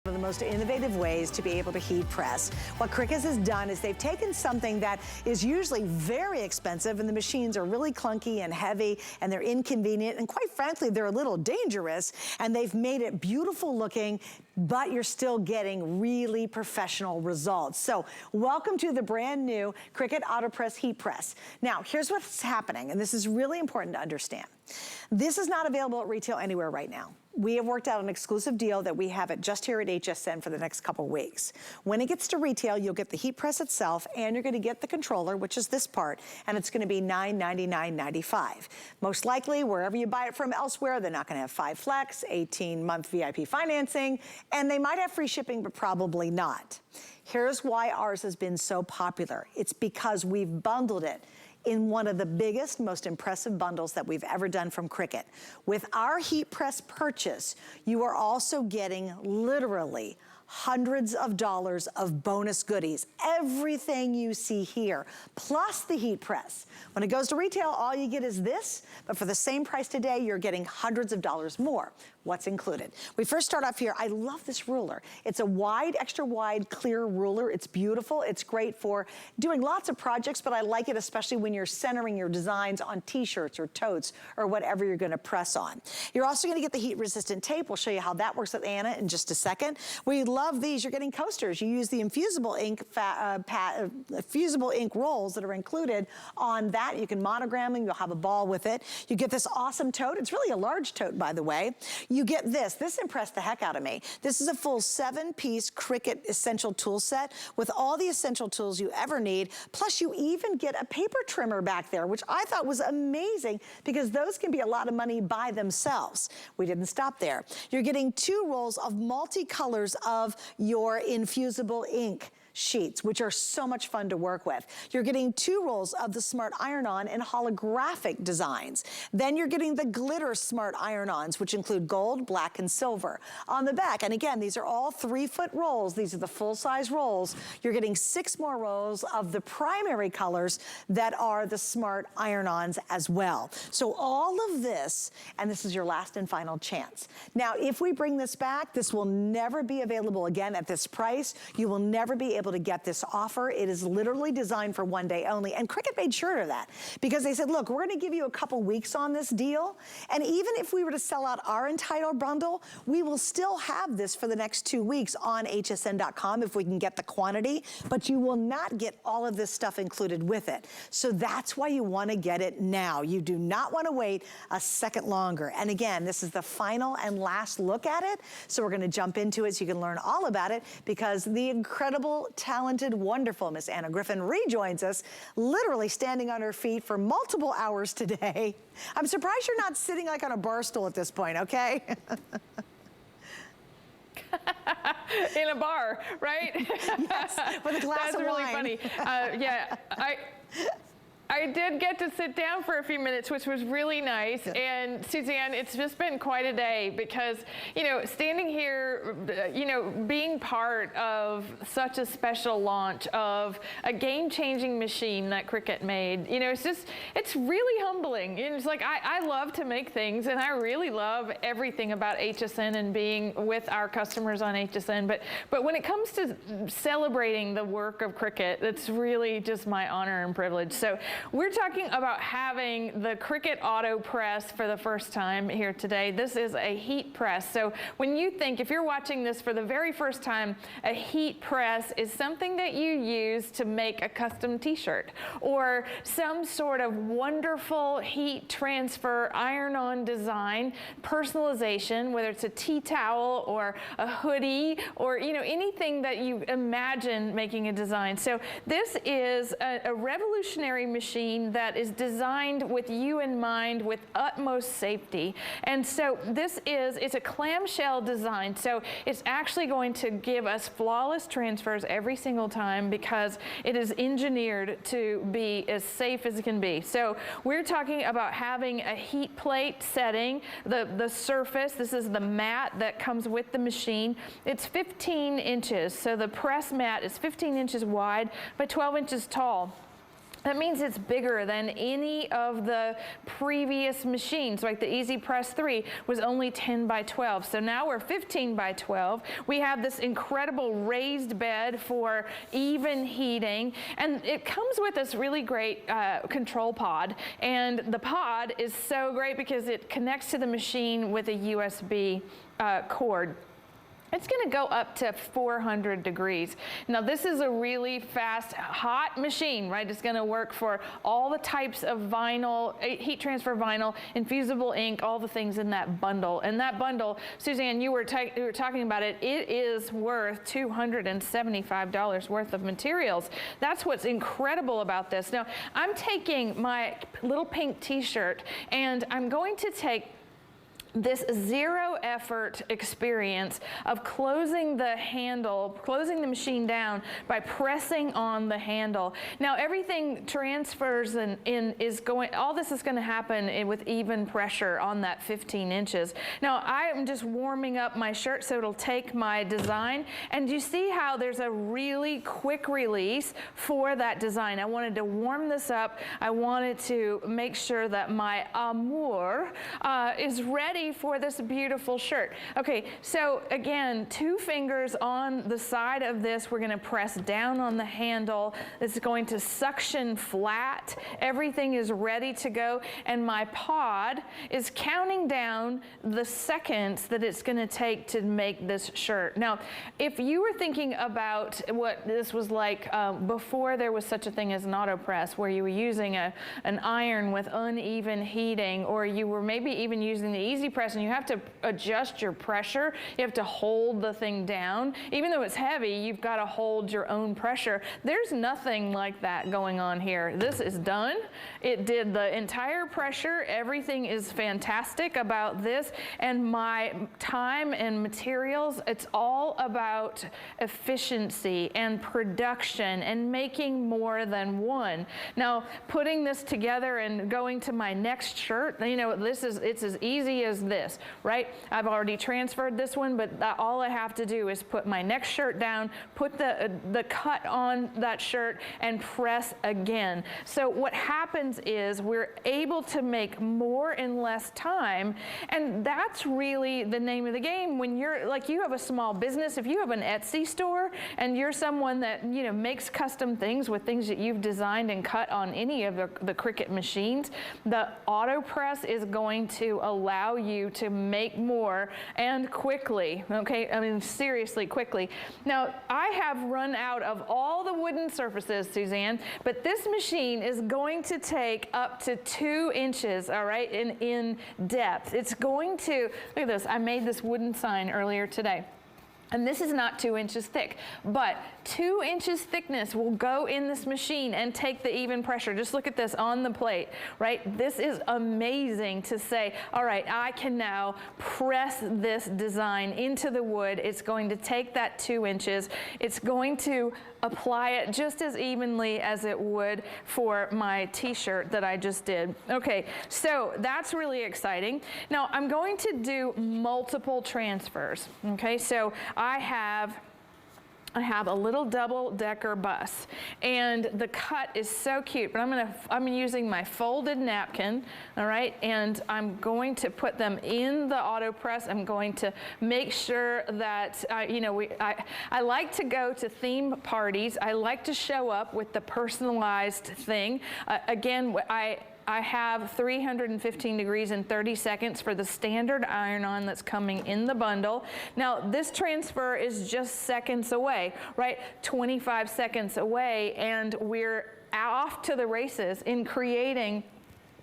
One of the most innovative ways to be able to heat press. What Cricut has done is they've taken something that is usually very expensive, and the machines are really clunky and heavy and they're inconvenient, and quite frankly they're a little dangerous, and they've made it beautiful looking, but you're still getting really professional results. So welcome to the brand new Cricut Autopress Heat Press. Now here's what's happening, and this is really important to understand. This is not available at retail anywhere right now. We have worked out an exclusive deal that we have it just here at HSN for the next couple weeks. When it gets to retail, you'll get the heat press itself, and you're gonna get the controller, which is this part, and it's gonna be $999.95. Most likely, wherever you buy it from elsewhere, they're not gonna have 5 flex, 18-month VIP financing, and they might have free shipping, but probably not. Here's why ours has been so popular. It's because we've bundled it in one of the biggest, most impressive bundles that we've ever done from Cricut. With our heat press purchase, you are also getting literally hundreds of dollars of bonus goodies. Everything you see here, plus the heat press. When it goes to retail, all you get is this, but for the same price today, you're getting hundreds of dollars more. What's included? We first start off here. I love this ruler. It's a wide, extra wide, clear ruler. It's beautiful. It's great for doing lots of projects, but I like it especially when you're centering your designs on t-shirts or totes or whatever you're gonna press on. You're also gonna get the heat-resistant tape. We'll show you how that works with Anna in just a second. We love these. You're getting coasters. You use the Infusible ink, Infusible ink rolls that are included on that. You can monogram them. You'll have a ball with it. You get this awesome tote. It's really a large tote, by the way. You get this. This impressed the heck out of me. This is a full 7-piece Cricut essential tool set with all the essential tools you ever need. Plus, you even get a paper trimmer back there, which I thought was amazing because those can be a lot of money by themselves. We didn't stop there. You're getting 2 rolls of multi-colors of your Infusible ink sheets, which are so much fun to work with. You're getting 2 rolls of the Smart Iron-On in holographic designs. Then you're getting the glitter Smart Iron-Ons, which include gold, black, and silver. On the back, and again, these are all 3-foot rolls. These are the full-size rolls. You're getting 6 more rolls of the primary colors that are the Smart Iron-Ons as well. So all of this, and this is your last and final chance. Now, if we bring this back, this will never be available again at this price. You will never be able to get this offer. It is literally designed for one day only, and Cricut made sure of that because they said, look, we're gonna give you a couple weeks on this deal, and even if we were to sell out our Untitled bundle, we will still have this for the next 2 weeks on hsn.com if we can get the quantity, but you will not get all of this stuff included with it. So that's why you wanna get it now. You do not wanna wait a second longer. And again, this is the final and last look at it, so we're gonna jump into it so you can learn all about it because the incredible, talented, wonderful Miss Anna Griffin rejoins us, literally standing on her feet for multiple hours today. I'm surprised you're not sitting like on a bar stool at this point, okay? In a bar, right? Yes, with a glass of wine. That's really funny. Yeah, I did get to sit down for a few minutes, which was really nice. Good. And Suzanne, it's just been quite a day because, you know, standing here, you know, being part of such a special launch of a game-changing machine that Cricut made, you know, it's really humbling. And it's like, I love to make things, and I really love everything about HSN and being with our customers on HSN. But when it comes to celebrating the work of Cricut, it's really just my honor and privilege. So we're talking about having the Cricut Autopress for the first time here today. This is a heat press. So when you think, if you're watching this for the very first time, a heat press is something that you use to make a custom t-shirt or some sort of wonderful heat transfer, iron-on design, personalization, whether it's a tea towel or a hoodie or, you know, anything that you imagine making a design. So this is a revolutionary machine that is designed with you in mind with utmost safety. And so it's a clamshell design. So it's actually going to give us flawless transfers every single time because it is engineered to be as safe as it can be. So we're talking about having a heat plate setting, the surface, this is the mat that comes with the machine. It's 15 inches. So the press mat is 15 inches wide by 12 inches tall. That means it's bigger than any of the previous machines. Like the Easy Press 3 was only 10 by 12. So now we're 15 by 12. We have this incredible raised bed for even heating. And it comes with this really great control pod. And the pod is so great because it connects to the machine with a USB cord. It's going to go up to 400 degrees. Now this is a really fast, hot machine, right? It's going to work for all the types of vinyl, heat transfer vinyl, infusible ink, all the things in that bundle. And that bundle, Suzanne, you were talking about it, it is worth $275 worth of materials. That's what's incredible about this. Now I'm taking my little pink t-shirt and I'm going to take this zero effort experience of closing the handle, closing the machine down by pressing on the handle. Now everything transfers and all this is going to happen with even pressure on that 15 inches. Now I'm just warming up my shirt so it'll take my design, and you see how there's a really quick release for that design. I wanted to warm this up. I wanted to make sure that my amour is ready for this beautiful shirt. Okay, so again, 2 fingers on the side of this. We're going to press down on the handle. It's going to suction flat. Everything is ready to go, and my pod is counting down the seconds that it's going to take to make this shirt. Now, if you were thinking about what this was like before there was such a thing as an Autopress, where you were using an iron with uneven heating, or you were maybe even using the Easy Press and you have to adjust your pressure. You have to hold the thing down. Even though it's heavy, you've got to hold your own pressure. There's nothing like that going on here. This is done. It did the entire pressure. Everything is fantastic about this. And my time and materials, it's all about efficiency and production and making more than one. Now, putting this together and going to my next shirt, you know, it's as easy as this, right? I've already transferred this one, but all I have to do is put my next shirt down, put the cut on that shirt, and press again. So what happens is we're able to make more in less time, and that's really the name of the game. When you're like, you have a small business, if you have an Etsy store and you're someone that, you know, makes custom things with things that you've designed and cut on any of the Cricut machines, the Autopress is going to allow you to make more and quickly, okay? I mean, seriously, quickly. Now, I have run out of all the wooden surfaces, Suzanne, but this machine is going to take up to 2 inches, all right, in depth. It's going to, look at this, I made this wooden sign earlier today. And this is not 2 inches thick, but 2 inches thickness will go in this machine and take the even pressure. Just look at this on the plate, right? This is amazing to say, all right, I can now press this design into the wood. It's going to take that 2 inches. It's going to apply it just as evenly as it would for my t-shirt that I just did. Okay, so that's really exciting. Now I'm going to do multiple transfers. Okay, so I have a little double-decker bus, and the cut is so cute, but I'm using my folded napkin, all right, and I'm going to put them in the Autopress. I'm going to make sure that, you know, I like to go to theme parties. I like to show up with the personalized thing. Again, I have 315 degrees in 30 seconds for the standard iron-on that's coming in the bundle. Now, this transfer is just seconds away, right? 25 seconds away, and we're off to the races in creating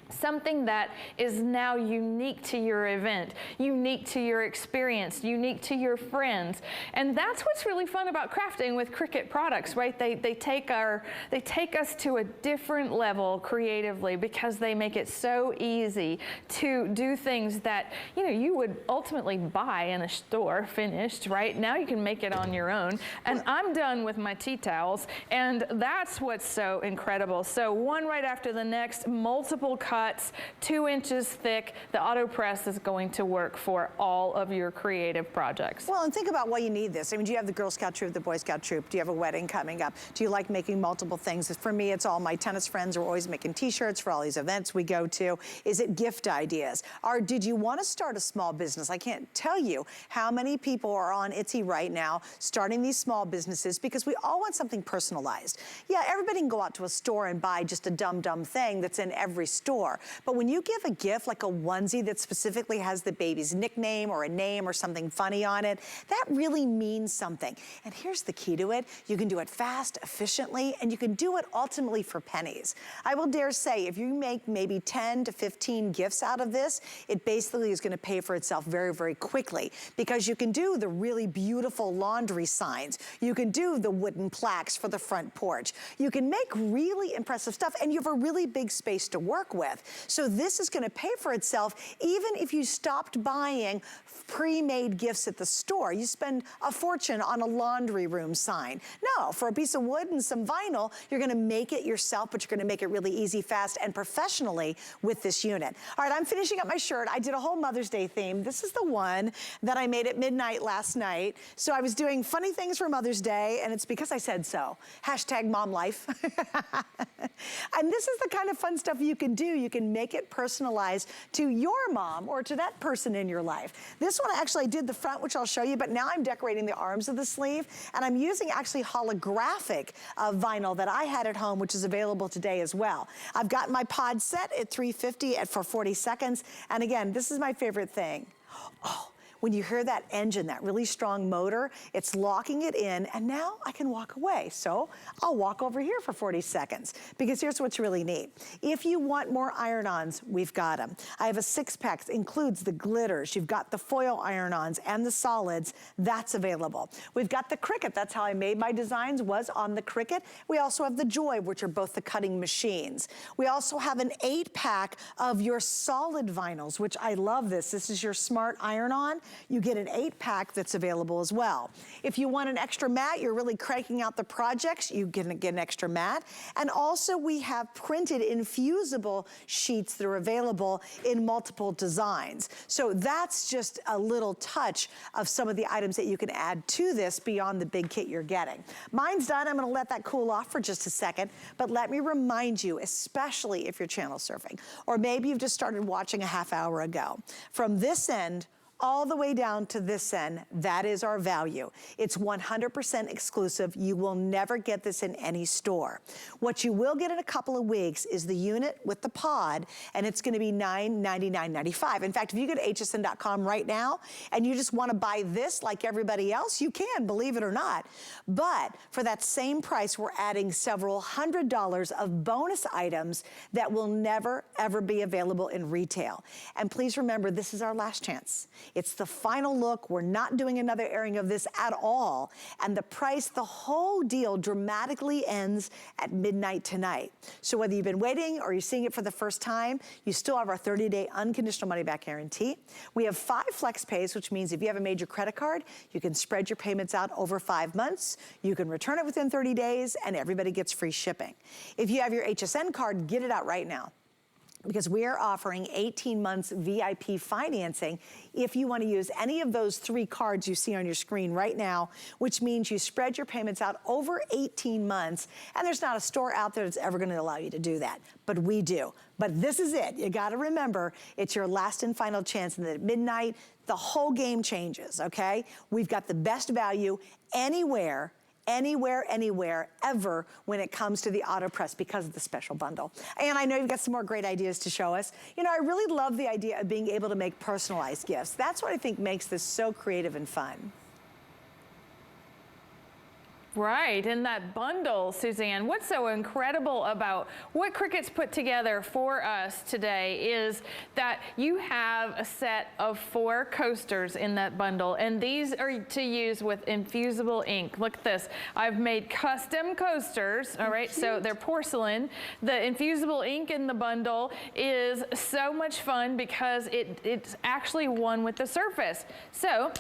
something that is now unique to your event, unique to your experience, unique to your friends. And that's what's really fun about crafting with Cricut products, right? They take us to a different level creatively because they make it so easy to do things that, you know, you would ultimately buy in a store finished, right? Now you can make it on your own. And I'm done with my tea towels, and that's what's so incredible. So one right after the next, multiple cuts cuts, 2 inches thick. The Autopress is going to work for all of your creative projects. Well, and think about why you need this. I mean, do you have the Girl Scout troop, the Boy Scout troop? Do you have a wedding coming up? Do you like making multiple things? For me, it's all my tennis friends are always making t-shirts for all these events we go to. Is it gift ideas? Or did you want to start a small business? I can't tell you how many people are on Etsy right now starting these small businesses because we all want something personalized. Yeah, everybody can go out to a store and buy just a dumb thing that's in every store. But when you give a gift like a onesie that specifically has the baby's nickname or a name or something funny on it, that really means something. And here's the key to it. You can do it fast, efficiently, and you can do it ultimately for pennies. I will dare say if you make maybe 10 to 15 gifts out of this, it basically is going to pay for itself very, very quickly because you can do the really beautiful laundry signs. You can do the wooden plaques for the front porch. You can make really impressive stuff and you have a really big space to work with. So this is going to pay for itself even if you stopped buying pre-made gifts at the store. You spend a fortune on a laundry room sign. No, for a piece of wood and some vinyl, you're going to make it yourself, but you're going to make it really easy, fast, and professionally with this unit. All right, I'm finishing up my shirt. I did a whole Mother's Day theme. This is the one that I made at midnight last night. So I was doing funny things for Mother's Day, and it's because I said so. Hashtag mom life. And this is the kind of fun stuff you can do. You can make it personalized to your mom or to that person in your life. This one actually I did the front, which I'll show you, but now I'm decorating the arms of the sleeve, and I'm using actually holographic vinyl that I had at home, which is available today as well. I've got my pod set at 350 for 40 seconds, and again, this is my favorite thing. Oh. When you hear that engine, that really strong motor, it's locking it in, and now I can walk away. So I'll walk over here for 40 seconds, because here's what's really neat. If you want more iron-ons, we've got them. I have a 6-pack that includes the glitters. You've got the foil iron-ons and the solids. That's available. We've got the Cricut. That's how I made my designs, was on the Cricut. We also have the Joy, which are both the cutting machines. We also have an 8-pack of your solid vinyls, which I love this. This is your smart iron-on. You get an 8-pack that's available as well. If you want an extra mat, you're really cranking out the projects, you can get an extra mat. And also we have printed infusible sheets that are available in multiple designs. So that's just a little touch of some of the items that you can add to this beyond the big kit you're getting. Mine's done. I'm going to let that cool off for just a second, but let me remind you, especially if you're channel surfing, or maybe you've just started watching a half hour ago, from this end all the way down to this end, that is our value. It's 100% exclusive. You will never get this in any store. What you will get in a couple of weeks is the unit with the pod, and it's gonna be $999.95. In fact, if you go to hsn.com right now, and you just wanna buy this like everybody else, you can, believe it or not. But for that same price, we're adding several $100s of bonus items that will never, ever be available in retail. And please remember, this is our last chance. It's the final look. We're not doing another airing of this at all. And the price, the whole deal dramatically ends at midnight tonight. So whether you've been waiting or you're seeing it for the first time, you still have our 30-day unconditional money-back guarantee. We have 5 flex pays, which means if you have a major credit card, you can spread your payments out over 5 months. You can return it within 30 days, and everybody gets free shipping. If you have your HSN card, get it out right now, because we are offering 18 months VIP financing if you want to use any of those 3 cards you see on your screen right now, which means you spread your payments out over 18 months, and there's not a store out there that's ever going to allow you to do that, but we do. But this is it. You got to remember, it's your last and final chance, and then at midnight, the whole game changes, okay? We've got the best value anywhere, ever when it comes to the Autopress because of the special bundle. And I know you've got some more great ideas to show us. You know, I really love the idea of being able to make personalized gifts. That's what I think makes this so creative and fun. Right, and that bundle, Suzanne, what's so incredible about what Cricut's put together for us today is that you have a set of 4 coasters in that bundle, and these are to use with infusible ink. Look at this. I've made custom coasters, all right, so they're porcelain. The infusible ink in the bundle is so much fun because it's actually one with the surface. So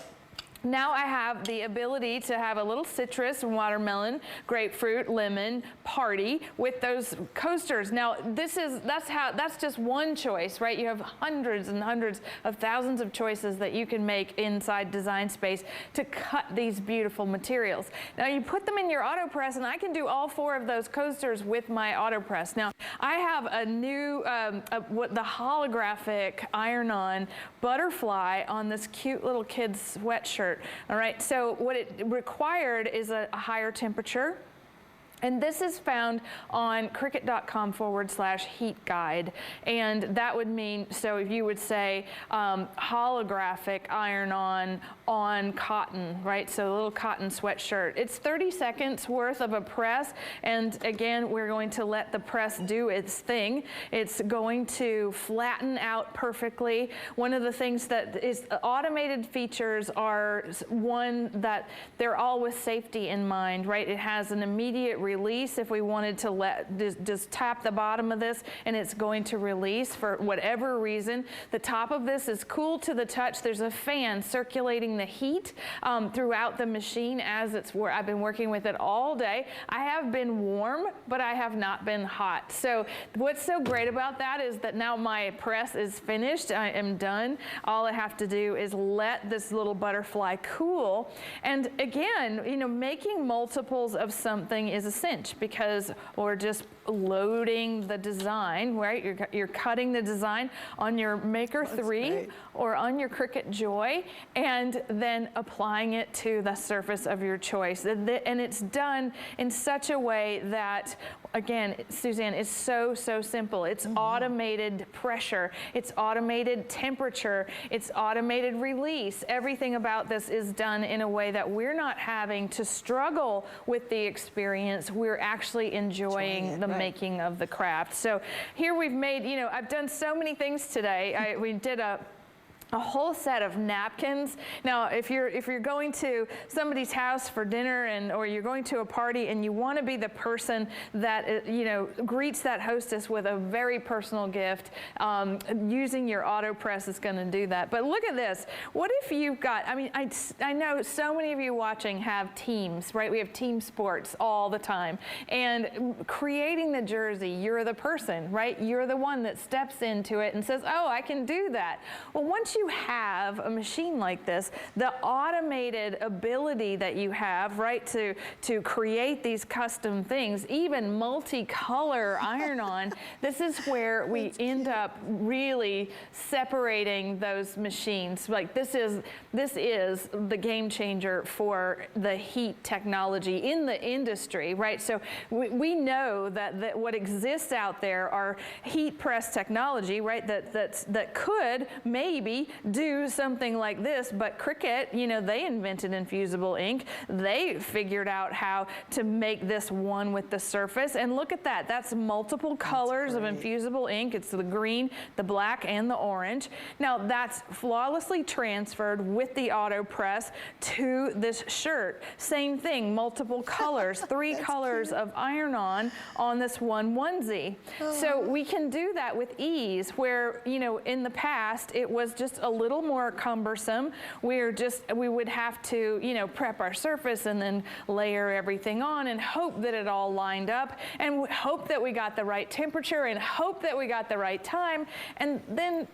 Now I have the ability to have a little citrus, watermelon, grapefruit, lemon, party with those coasters. Now that's just one choice, right? You have hundreds and hundreds of thousands of choices that you can make inside Design Space to cut these beautiful materials. Now you put them in your AutoPress, and I can do all 4 of those coasters with my AutoPress. Now I have a new, the holographic iron-on butterfly on this cute little kid's sweatshirt. All right, so what it required is a higher temperature. And this is found on Cricut.com/heat guide. And that would mean, so if you would say holographic iron-on cotton, right? So a little cotton sweatshirt. It's 30 seconds worth of a press. And again, we're going to let the press do its thing. It's going to flatten out perfectly. One of the things that is automated features are one that they're all with safety in mind, right? It has an immediate release if we wanted to just tap the bottom of this, and it's going to release for whatever reason. The top of this is cool to the touch. There's a fan circulating the heat throughout the machine as I've been working with it all day. I have been warm, but I have not been hot. So what's so great about that is that now my press is finished. I am done. All I have to do is let this little butterfly cool. And again, you know, making multiples of something is a cinch because we're just loading the design, right? You're cutting the design on your Maker 3 or on your Cricut Joy, and then applying it to the surface of your choice. And it's done in such a way that, again, Suzanne, it's so simple. It's automated pressure, it's automated temperature, it's automated release. Everything about this is done in a way that we're not having to struggle with the experience. We're actually enjoying the making of the craft. So here we've made, you know, I've done so many things today. We did a whole set of napkins. Now, if you're going to somebody's house for dinner or you're going to a party and you want to be the person that you know greets that hostess with a very personal gift, using your AutoPress is going to do that. But look at this. What if you've got? I mean, I know so many of you watching have teams, right? We have team sports all the time, and creating the jersey, you're the person, right? You're the one that steps into it and says, "Oh, I can do that." Well, once you have a machine like this, the automated ability that you have, right, to create these custom things, even multicolor iron-on, this is where we end up really separating those machines. Like this is the game changer for the heat technology in the industry, right? So we know that what exists out there are heat press technology, right, that could maybe do something like this, but Cricut, you know, they invented Infusible ink. They figured out how to make this one with the surface, and look at that. That's multiple colors of Infusible ink. It's the green, the black, and the orange. Now that's flawlessly transferred with the AutoPress to this shirt. Same thing, multiple colors, 3 colors of iron-on this one onesie. So we can do that with ease, where, you know, in the past it was just a little more cumbersome. We would have to, you know, prep our surface and then layer everything on and hope that it all lined up, and hope that we got the right temperature, and hope that we got the right time, and then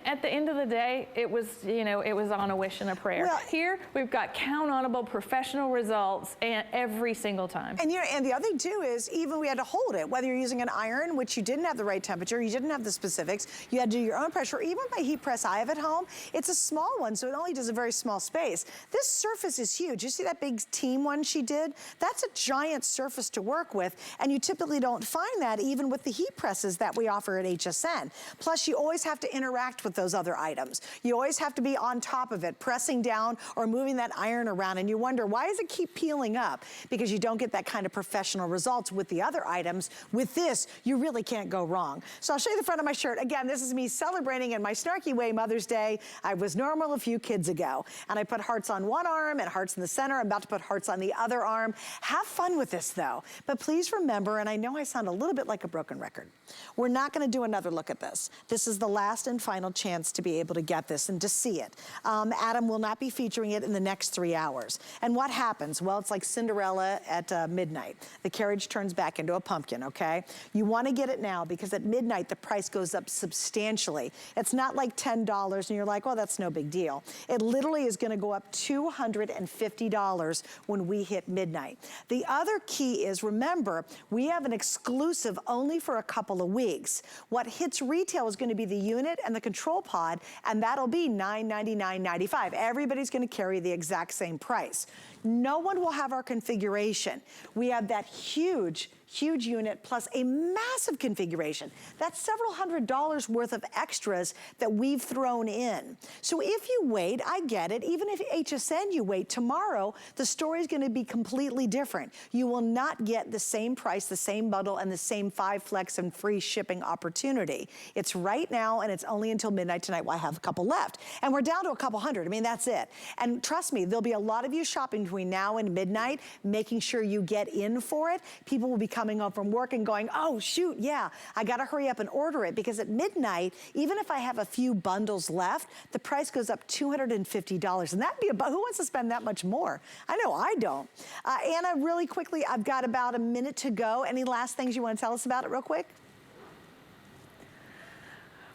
at the end of the day, it was, you know, it was on a wish and a prayer. Well, here, we've got count-onable professional results every single time. And the other thing, too, is even we had to hold it, whether you're using an iron, which you didn't have the right temperature, you didn't have the specifics, you had to do your own pressure. Even my heat press I have at home, it's a small one, so it only does a very small space. This surface is huge. You see that big team one she did? That's a giant surface to work with, and you typically don't find that even with the heat presses that we offer at HSN. Plus, you always have to interact with those other items. You always have to be on top of it, pressing down or moving that iron around, and you wonder, why does it keep peeling up? Because you don't get that kind of professional results with the other items. With this, you really can't go wrong. So I'll show you the front of my shirt. Again, this is me celebrating in my snarky way Mother's Day. I was normal a few kids ago, and I put hearts on one arm and hearts in the center. I'm about to put hearts on the other arm. Have fun with this, though. But please remember, and I know I sound a little bit like a broken record, we're not going to do another look at this. This is the last and final final chance to be able to get this and to see it. Adam will not be featuring it in the next 3 hours. And what happens? Well, it's like Cinderella at midnight. The carriage turns back into a pumpkin, okay? You want to get it now because at midnight the price goes up substantially. It's not like $10 and you're like, oh, that's no big deal. It literally is going to go up $250 when we hit midnight. The other key is, remember, we have an exclusive only for a couple of weeks. What hits retail is going to be the unit and the control pod, and that'll be $999.95. Everybody's going to carry the exact same price. No one will have our configuration. We have that huge unit plus a massive configuration. That's several $100s worth of extras that we've thrown in. So if you wait, I get it, even if HSN you wait, tomorrow the story's gonna be completely different. You will not get the same price, the same bundle, and the same 5 flex and free shipping opportunity. It's right now, and it's only until midnight tonight. Well, I have a couple left. And we're down to a couple hundred. I mean, that's it. And trust me, there'll be a lot of you shopping between now and midnight, making sure you get in for it. People will be coming home from work and going, oh shoot, yeah, I gotta hurry up and order it, because at midnight, even if I have a few bundles left, the price goes up $250, and that'd be about, who wants to spend that much more? I know I don't. Anna, really quickly, I've got about a minute to go. Any last things you want to tell us about it real quick?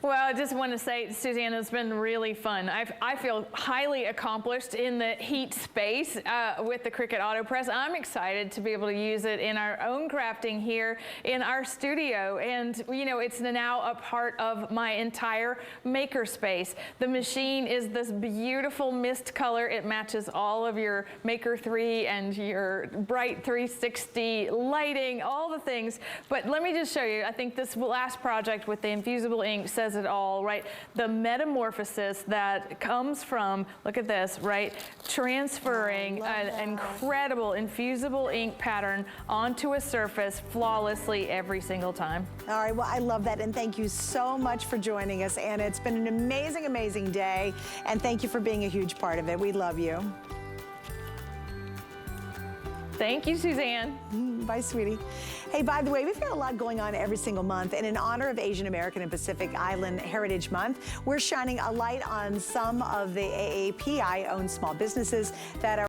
Well, I just want to say, Suzanne, it's been really fun. I feel highly accomplished in the heat space with the Cricut Autopress. I'm excited to be able to use it in our own crafting here in our studio. And, you know, it's now a part of my entire maker space. The machine is this beautiful mist color. It matches all of your Maker 3 and your bright 360 lighting, all the things. But let me just show you. I think this last project with the Infusible ink says it all, right? The metamorphosis that comes from, look at this, right? Transferring an incredible Infusible ink pattern onto a surface flawlessly every single time. All right, well, I love that, and thank you so much for joining us, Anna. It's been an amazing, amazing day, and thank you for being a huge part of it. We love you. Thank you, Suzanne. Bye, sweetie. Hey, by the way, we've got a lot going on every single month, and in honor of Asian American and Pacific Island Heritage Month, we're shining a light on some of the AAPI-owned small businesses that are